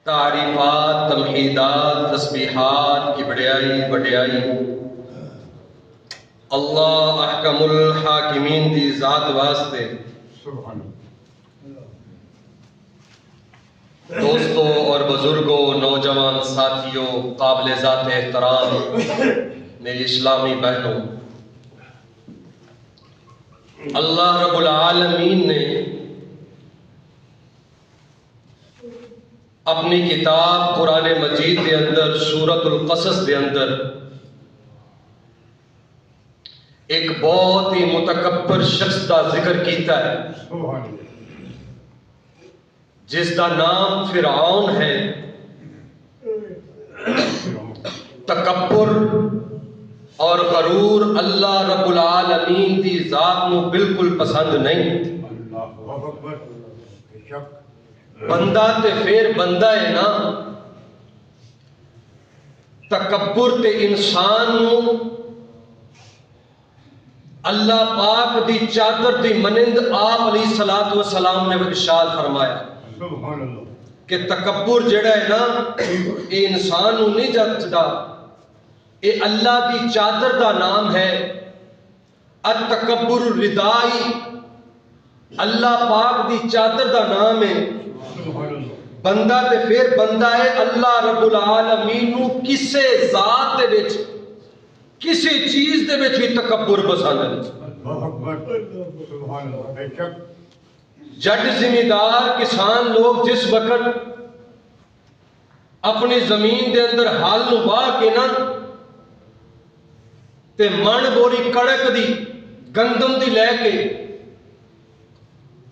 تعریفات، تمحیدات، تسبیحات کی بڑیائی اللہ احکم الحاکمین دی ذات واسطے دوستوں اور بزرگوں، نوجوان ساتھیوں، قابل ذات احترام میری اسلامی بہنوں، اللہ رب العالمین نے اپنی کتاب قرآن مجید دے اندر سورۃ القصص دے اندر ایک بہت ہی متکبر شخص کا ذکر کیتا ہے جس کا نام فرعون ہے۔ تکبر اور غرور اللہ رب العالمین دی ذات نو بالکل پسند نہیں۔ بندہ تے پھر بندہ ہے نا، تکبر تے انسان نو اللہ پاک دی چادر دی منند آپ علیہ الصلوۃ والسلام نے ارشاد فرمایا کہ تکبر جڑا ہے نا یہ انسان نو نہیں جچدا، یہ اللہ دی چادر دا نام ہے۔ التکبر ردائی، اللہ پاک دی چادر دا نام ہے۔ بندہ تے پھر بندہ ہے، اللہ رب العالمین نو کسے ذات دے وچ کسی چیز دے وچ بھی تکبر پسند نہیں۔ جٹ زمیندار کسان لوگ جس وقت اپنی زمین دے اندر ہل نو واہ کے نا تے من بوری کڑک دی گندم دی لے کے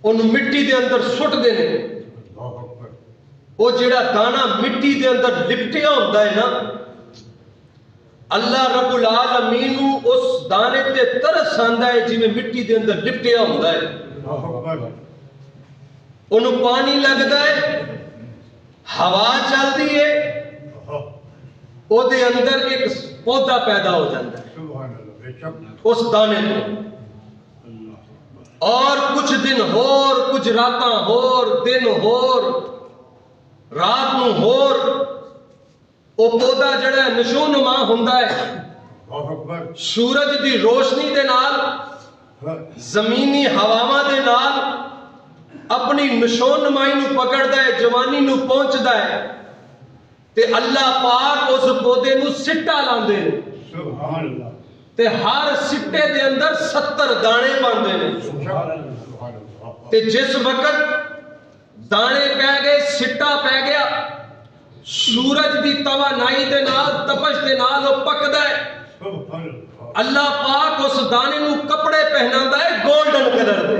ان مٹی دے اندر سٹ دینے، وہ جڑا دانا مٹی دے اندر لپٹیا ہوتا ہے نا، اللہ رب العالمین اس دانے تے ترس آندا ہے جی میں مٹی دے اندر لپٹیا ہوتا ہے۔ انہوں پانی لگتا ہے، ہوا چلتی ہے، وہ دے اندر ایک پودا پیدا ہو جاتا ہے اس دانے کو، اور کچھ دن ہور، کچھ راتاں ہور، دن ہور، رات نو ہور، وہ پودا جڑا ہے نشو نما ہوندا ہے، سورج دی روشنی دے نال، زمینی ہواواں دے نال اپنی نشو نمائی نو پکڑدا ہے، جوانی نو پہنچدا ہے، تے اللہ پاک اس پودے نو سٹا لاندے نے، تے ہر سٹے دے اندر 70 دانے پاندے نے، تے جس وقت دانے پہ گئے، سٹا پہ گیا، سورج دی توانائی دے نال، تپش دے نال وہ پکدا ہے، اللہ پاک اس دانے نو کپڑے پہناندا ہے گولڈن کلر دے،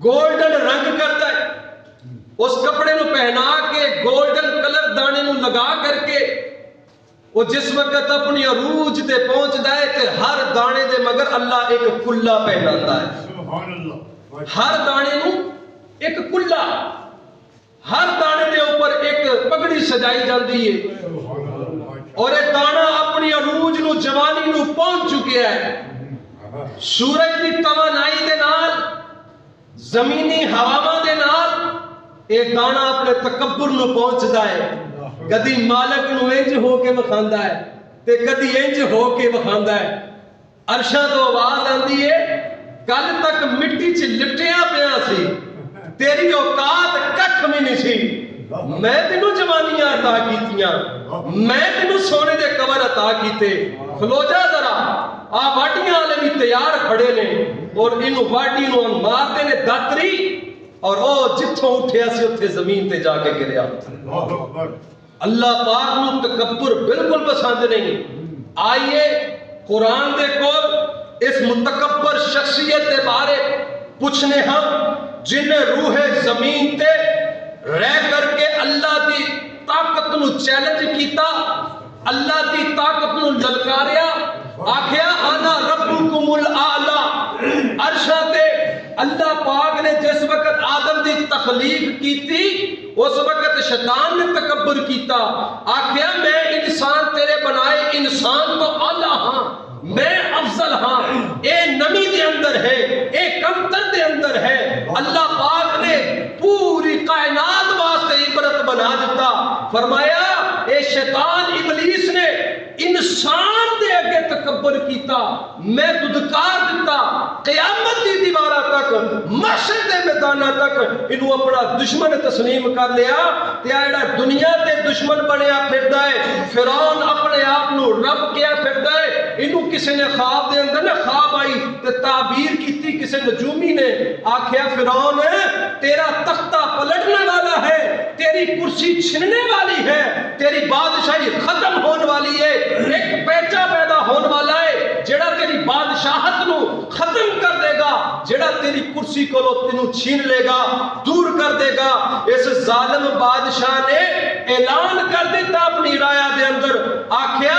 گولڈن رنگ کرتا ہے، اس کپڑے نو پہنا کے گولڈن کلر دانے نو لگا کر کے وہ جس وقت اپنی عروج تے پہنچدا ہے تے ہر دانے دے مگر اللہ ایک کلا پہناندا ہے، ہر دانے نو ایک کلا، ہر دانے دے اوپر ایک پگڑی سجائی جاندی ہے، اور یہ دانا اپنی عروج نو جوانی نو پہنچ چکیا ہے، سورج دی توانائی دے نال، زمینی ہواواں دے نال اے دانا اپنے تکبر نو پہنچدا ہے، کدی مالک نو انج ہو کے وکھاندا ہے تے کدی انج ہو کے وکھاندا ہے، عرشاں تو آواز آندی ہے کل تک مٹی چ لپٹیا پیا سی، تیری اوقات ککھ بھی نہیں سی، میں تینوں جوانیاں عطا کیتیاں، میں تینوں سونے دے کور عطا کیتے، کھلو جا ذرا، آ واٹیاں والے بھی تیار کھڑے نے، اور انہوں واٹی نو مارتے نے داتری، اور او جتھوں اٹھیا سی اتھے زمین تے جا کے گریا۔ اللہ پاک نو تکبر بالکل پسند نہیں۔ آئیے قرآن دے کول اس متکبر شخصیت دے بارے پوچھنے ہم جن روح زمین تے رہ کر کے اللہ دی طاقت نو چیلنج کیتا، اللہ دی طاقت نو للکاریا، آکھیا انا ربکم الاعلی۔ عرشاں تے اللہ پاک نے جس وقت آدم دی تخلیق کیتی اس وقت شیطان نے تکبر کیتا، آکھیا میں انسان تیرے بنائے انسان تو اعلیٰ ہاں، میں افضل ہاں، اے نمی دے اندر ہے، اے کمتر دے اندر ہے۔ اللہ پاک نے پوری کائنات واسطے عبرت فرمایا اے شیطان ابلیس نے انسان دے اگے تکبر کیتا، میں ددکار دیتا، قیامت دی دیوارہ تک، محشر دے میدانہ تک انہوں اپنا دشمن تسلیم کر لیا، تے ایڑا دنیا دے دشمن بنیا پھردا ہے، فرعون اپنے آپ نو رب کیا پھردا ہے، انہوں کسی نے خواب دے اندر خواب آئی تے تعبیر کیتی کسی نجومی نے، آکھیا فرعون تیرا تختہ پلٹنے والا ہے، تیری کرسی چھننے والی ہے، تیری بادشاہی ختم ہونے والی ہے، ایک بیٹا پیدا ہونے والا ہے جڑا تیری بادشاہت نو ختم کر دے گا، جڑا تیری کرسی کو لو تینوں چھین لے گا، دور کر دے گا۔ اس ظالم بادشاہ نے اعلان کر دیتا اپنی رایا دے اندر، آکھیا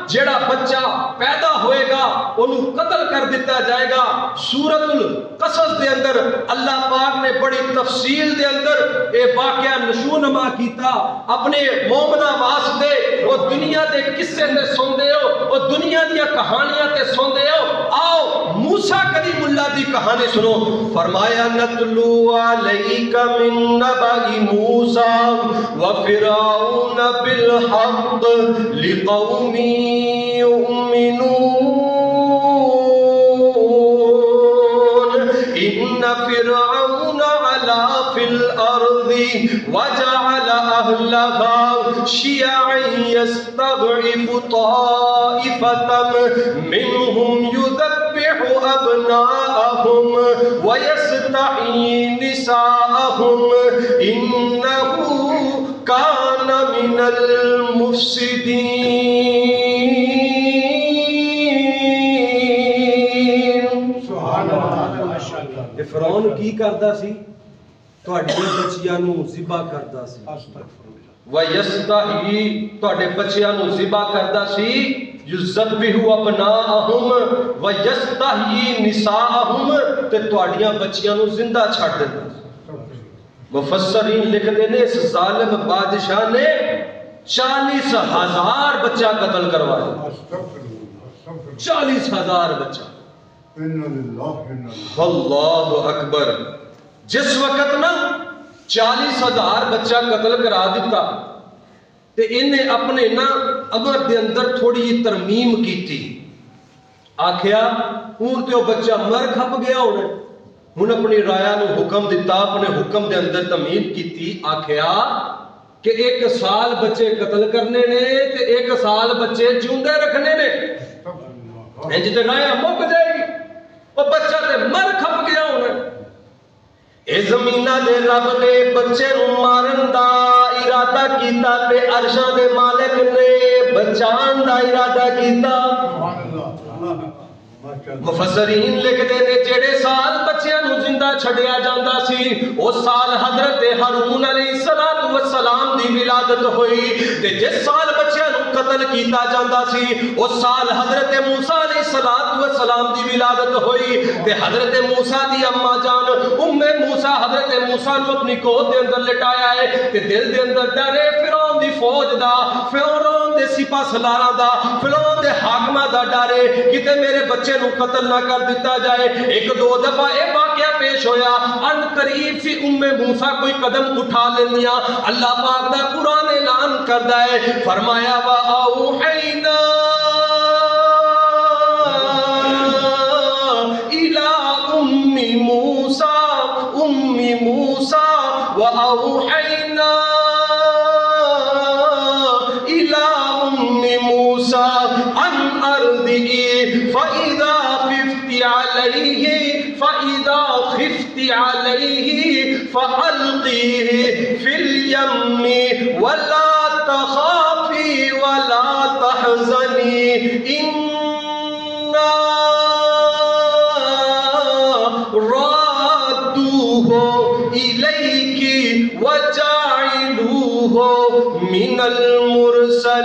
جڑا بچہ پیدا ہوئے گا انہوں قتل کر دیتا جائے گا۔ سورۃ القصص دے اندر اللہ پاک نے بڑی تفصیل دے اندر اے واقعہ نشونما کیتا، اپنے مومنہ واسطے وہ دنیا دے قصے تے سندے ہو، وہ دنیا دیا کہانیاں تے سندے ہو، آؤ موسیٰ کلیم اللہ دی کہانی سنو۔ فرمایا نتلو علیک من نبأ موسیٰ وفرعون بالحق لقوم یؤمنون ان فرعون علا فی الارض وجعل اہلها شیعا یستضعف طائفة منهم یذبح ابناءهم ویستحیی نساءهم انه کان من المفسدین۔ فرعون کی کردا سی؟ تواڈے بچیاں نو ذبح کردا سی، وَيَسْتَحْيِي تواڈے بچیاں نو ذبح کردا سی، یُذَبِّحُ أَبْنَاءَهُمْ وَيَسْتَحْيِي نِسَاءَهُمْ تے تواڈیاں بچیاں نو زندہ چھڈ دیندا سی۔ مفسرین لکھدے نے اس ظالم بادشاہ نے 40,000 بچہ قتل کروایا، 40,000 بچہ۔ اللہ اکبر۔ جس وقت نا 40,000 بچہ قتل کرا دیتا تے انہیں اپنے نا امر دے اندر تھوڑی ترمیم کی تھی، آکھیا ہوں تے وہ بچہ مر کھپ گیا ہونے، ہن اپنی رایا نو حکم دیتا، اپنے حکم دے اندر ترمیم کی تھی، آکھیا کہ 1 سال بچے قتل کرنے نے تے 1 سال بچے جوندے رکھنے نے، انج تے رایا مک جائے گی، وہ بچہ تے مر کھپ گیا ہونے۔ اے زمینہ دے رب نے بچے نو مارن دا ارادہ کیتا تے عرشاں دے مالک نے بچان دا ارادہ کیتا۔ مفسرین لکھدے نے جڑے سال بچیاں نو زندہ چھڈیا جاندا سی اس سال حضرت ہارون علیہ السلام دی ولادت ہوئی، تے جس سال بچیاں نو قتل کیتا جاندا سی اس سال حضرت موسیٰ علیہ السلام دی ولادت ہوئی، تے حضرت موسیٰ دی اماں جان موسیٰ حضرت موسیٰ نو اپنی گود دے اندر لٹایا ہے، تے دل دے اندر ڈرے فرعون دی فوج دا، فرعون دے سپاہ سلاراں دا، فرعون دے حاکماں دا ڈرے کتے میرے بچے نو قتل نہ کر دیتا جائے۔ 1-2 دفعہ اے واقعہ پیش ہویا، ان قریب سی موسیٰ کوئی قدم اٹھا لینیا، اللہ پاک دا قرآن اعلان کردا ہے، فرمایا وَأَوْحَيْنَا وَأَوْحَيْنَا إِلَىٰ أُمِّ مُوسَىٰ أَنْ أَرْضِعِيهِ فَإِذَا خِفْتِ عَلَيْهِ فَأَلْقِيهِ فِي الْيَمِّ وَلَا تَخَافِي وَلَا تَحْزَنِي إِنَّا إِلَيْكِ وَجَعِلُوهُ مِنَ الْمُرْسَلِينَ۔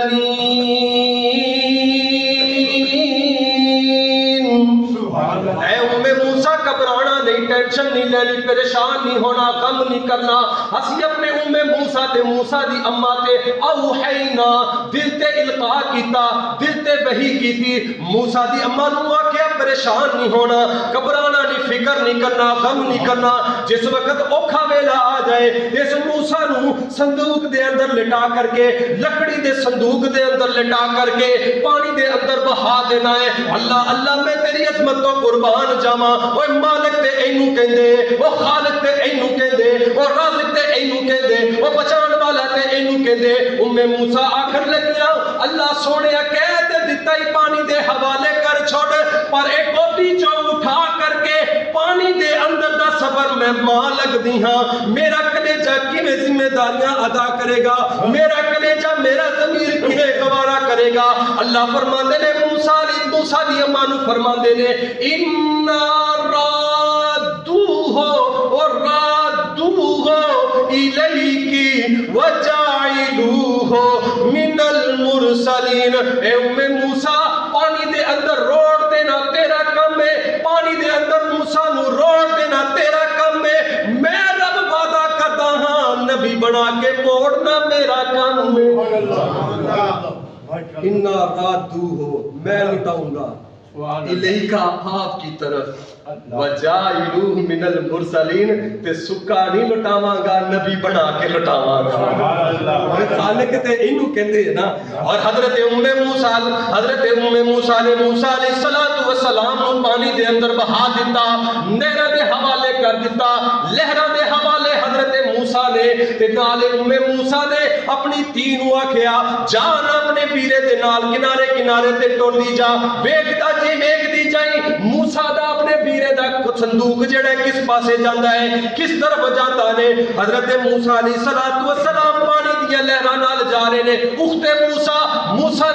اے موسیٰ گھبرانا نہیں، ٹینشن نہیں لینی، پریشان نہیں ہونا، غم نہیں کرنا۔ اسی اپنے موسیٰ تے موسیٰ دی اماں تے اوحینا دل تے القاء کیتا، دل تے وحی کیتی، موسیٰ دی اماں نو آکھیا پریشان نہیں ہونا، گھبرانا نہیں، فکر نہیں کرنا، غم نہیں کرنا۔ جس وقت اوکھا ویلا آ جائے اس موسیٰ نو صندوق دے اندر لٹا کر کے، لکڑی دے صندوق دے اندر لٹا کر کے پانی دے اندر بہا دینا ہے۔ اللہ اللہ میں تیری عظمت تو قربان جاواں، اوے مالک تے اینو کہندے، او خالق تے اینو کہندے، او رازق تے اینو کہندے، او بچان والا تے اینو کہندے۔ موسیٰ آخر لگیاں اللہ سونیا کہہ تے دتا ہی پانی دے حوالے کر چھوڑ، پر ایک گوٹی جو اٹھا کر کے پانی دے اندر دا سفر میں ماں لگ دی ہاں، میرا کلیجہ کیویں ذمہ داریاں ادا کرے گا، میرا کلیجہ میرا ضمیر کیویں گوارا کرے گا۔ اللہ فرماندے نے موسیٰ دی اماں نو فرماندے نے اِنَّا رَادُّوهُ إِلَيْكِ وَجَاعِلُوهُ مِنَ الْمُرْسَلِينَ۔ اے موسیٰ پانی دے اندر روڑ دینا تیرا کم ہے، پانی دے اندر موسیٰ نو روڑ دینا تیرا کم ہے، میں رب وعدہ کرتا ہاں نبی بنا کے موڑنا میرا کام ہے۔ اِنَّا رَادُّوهُ میں لٹاؤں گا الیکا آپ کی طرف، وجائلوہ من المرسلین تے سکا نہیں لٹاواں گا، نبی بنا کے لٹاواں گا۔ خالق تے اینو کہندے ہیں نا۔ اور حضرت موسیٰ نے موسیٰ علیہ السلام نو پانی دے اندر بہا دیتا، نہراں دے حوالے کر دیتا، لہراں دے حوالے حضرت موسیٰ نے تے نال موسیٰ نے اپنی دھی نو آکھیا جان اپنے پیرے دے نال کنارے کنارے تے ٹردی جا، ویکھدا جی ویکھدی جائیں موسیٰ دا اپنے پیرے دا صندوق جڑا کس پاسے جاندا ہے، کس طرف جاندا ہے۔ حضرت موسیٰ علیہ السلام پانی دیا لہراں نال جا رہے نے، اخت موسیٰ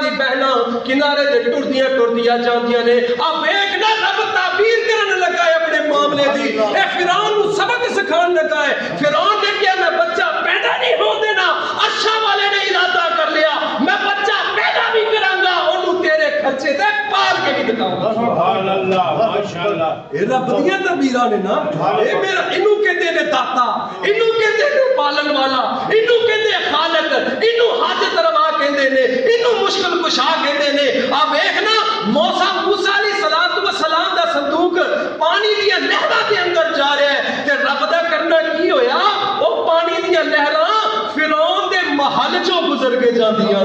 دی بہناں کنارے دے ٹردیاں جاندیاں نے۔ اب ایک نہ رب تعبیر کرن لگا ہے اپنے معاملے دی، اے فرعون نو سبق سکھان لگا ہے۔ فرعون نے کیا میں بچہ پیدا نہیں ہو دینا، اچھا والے نے ارادہ کر لیا میں بچہ پیدا بھی کراں گا، اونوں تیرے خرچے تے پال کے بھی دکھاؤں گا۔ سبحان اللہ ماشاءاللہ۔ اے رب دیاں تدبیراں نے نا، اے میرا اینو کہندے نے داتا، اینو کہندے نے پالن والا، اینو کہندے خالق، اینو حاجت روا کہندے نے، اینو مشکل کشا کہندے نے۔ اب ویکھنا موسیٰ علیہ السلام دا صندوق پانی دیا لہراں دے اندر جا رہا ہے تے رب دا کرنا کی ہویا، او پانی دیا لہراں فرعون دے محل چوں گزر کے جاندیاں۔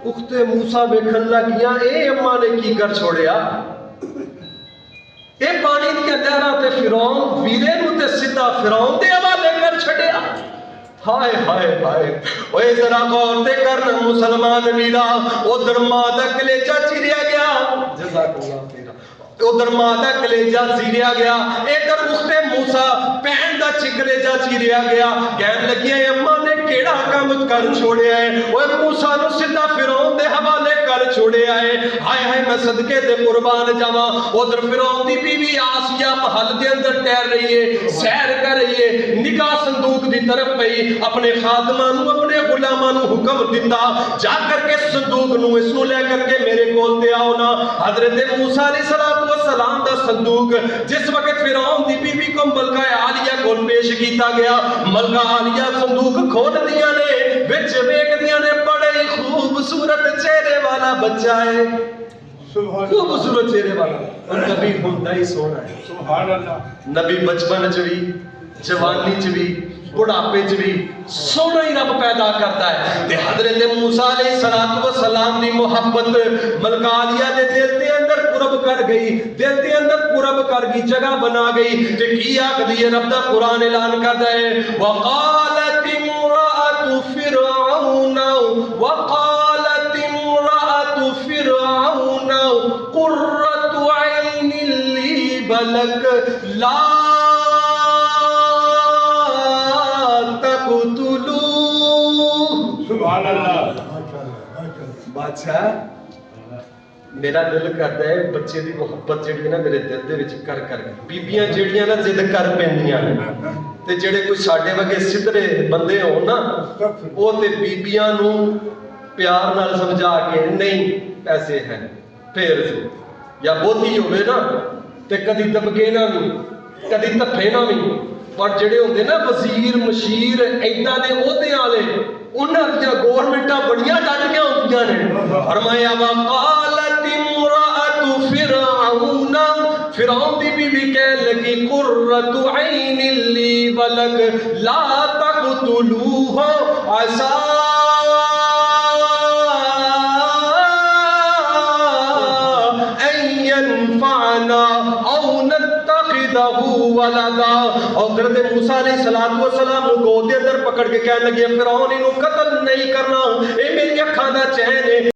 اخت موسیٰ ویکھن لگیاں اے اماں نے کی کر چھوڑیا، اے پانی دیا لہراں تے فرعون ویرے نو تے سیدھا فرعون دے حوالے کر چھڈیا۔ ہائے ہائے ہائے، اوے ذرا غور تے کرنا مسلمان ویرا، ادھر ماں دا کلیجہ چیریا گیا، جزاک اللہ خیر، ادھر ماں دا کلیجہ چیریا گیا، ادھر اخت موسیٰ بہن دا کلیجہ چیریا گیا۔ کہن لگیا اماں نے کیڑا کام کر چھوڑیا ہے، اوے موسیٰ نو سیدھا فرعون دے حوالے کر چھوڑیا ہے۔ ہائے ہائے میں صدقے تے قربان جاواں، ادھر فرعون دی بیوی آسیہ محل دے اندر ٹہر رہی ہے، سیر کر رہی ہے، نگاہ صندوق دی طرف پئی، اپنے خادماں نو اپنے غلاماں نو حکم دیتا جا کر کے صندوق نو اس نو لے کر کے میرے کول تے آؤ نا۔ حضرت موسیٰ علیہ السلام دا صندوق جس وقت فرعون دی بیوی کو ملکہ عالیہ کو پیش کیتا گیا، ملکہ عالیہ صندوق کھول دیا نے، وچ ویکھ دیا نے بڑے خوبصورت چہرے والا بچہ ہے، خوبصورت چہرے والا، اور نبی ہوندا ہی سونا ہے۔ سبحان اللہ۔ نبی بچپن چ بھی، جوانی چ بھی، بڑھاپے چ بھی سونا ہی رب پیدا کرتا ہے۔ تے حضرت موسیٰ علیہ السلام دی محبت ملکہ عالیہ دے دل دے اندر قرب کر گئی، دل دے اندر قرب کر گئی، جگہ بنا گئی۔ تے کی آکھدی ہے رب دا قرآن اعلان کردا ہے وقالت امرأة فرعون قرة عین لی بلک لا سبحان اللہ۔ بادشاہ میرا دل کرتا ہے بچے دی محبت جڑی نا میرے دل دے وچ کر کر بیبییاں جڑیاں نا ضد کر پیندیاں نے تے جڑے کوئی ساڈے وگے سدھرے بندے ہون نا او تے بیبییاں نو پیار نال سمجھا کے نہیں پیسے ہیں پھر یا بوتی ہوے نا تے کدی دبکے نہ بھی کدی تھپے نہ بھی، پر جڑے ہوندے نا وزیر مشیر ایداں دے عہدے والے انہاں دی گورنمنٹاں بڑیاں ڈٹ کے ہوندیاں نے۔ فرمایا وقالت فرعون دی بیوی کہنے لگی قرۃ عین لی ولک لا تقتلوہ عسى ان ينفعنا او نتخذہ ولدا۔ اور حضرت موسیٰ علیہ السلام کو گود دے اندر پکڑ کے کہنے لگے فرعون انہوں قتل نہیں کرنا، اے میری اکھاں دا چین ہے۔